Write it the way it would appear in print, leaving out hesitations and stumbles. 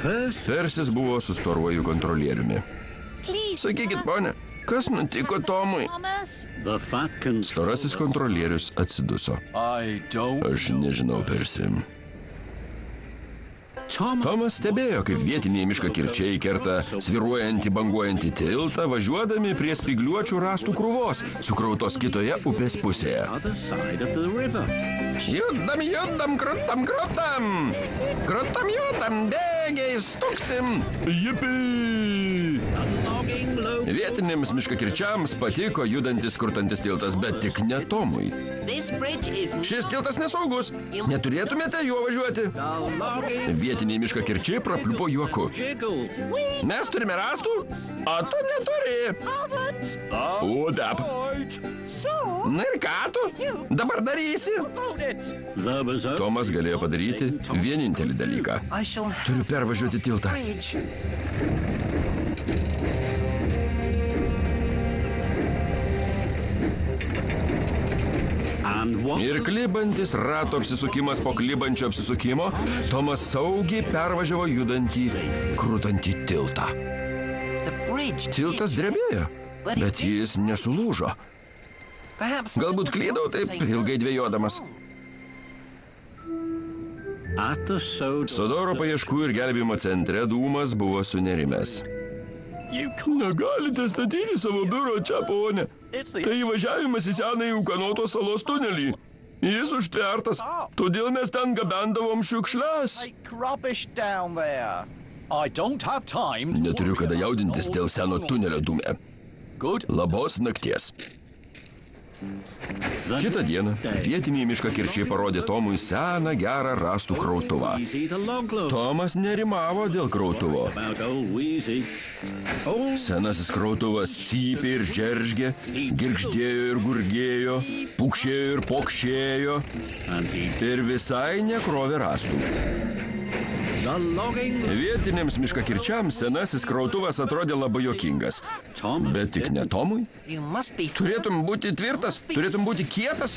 Persis buvo su storuoju kontrolieriumi. Sakykit, ponė, kas nutiko Tomui? Storasis kontrolierius atsiduso. Aš nežinau, Persi. Tomas stebėjo, kaip vietiniai miškakirčiai kerta sviruojantį banguojantį tiltą, važiuodami prie spygliuočių rąstų krūvos, sukrautos kitoje upės pusėje. Judam, krutam. Krutam, bėgiai, stuksim. Jipi! Vietiniams miškakirčiams patiko judantis kurtantis tiltas, bet tik ne Tomui. Šis tiltas nesaugus. Neturėtumėte juo važiuoti. Vietiniai miškakirčiai prapliupo juoku. Mes turime rąstų, o tu neturi. O, dap. Na ir ką tu? Dabar darysi. Tomas galėjo padaryti vienintelį dalyką. Turiu pervažiuoti tiltą. Ir klibantis rato apsisukimas po klibančio apsisukimo, Tomas saugiai pervažiavo judantį, krutantį tiltą. Tiltas drebėjo, bet jis nesulūžo. Galbūt klydau taip ilgai dvejodamas. Sodoro paieškų ir gelbėjimo centre Dūmas buvo sunerimęs. Negalite statyti savo biuro čia, ponė. Tai įvažiavimas į senąjį Ukanoto salos tunelį. Jis užtvertas, todėl mes ten gabendavom šiukšles. Neturiu kada jaudintis dėl seno tunelio, Dūme. Labos nakties. Kitą dieną vietiniai miškakirčiai parodė Tomui seną gerą rąstų krautuvą. Tomas nerimavo dėl krautuvo. Senasis krautuvas cypė ir džeržgė, girgždėjo ir gurgėjo, pukšėjo ir pokšėjo ir visai nekrovė rąstų. Vietiniams miškakirčiams senasis krautuvas atrodė labai juokingas. Bet tik ne Tomui. Turėtum būti tvirtas, turėtum būti kietas.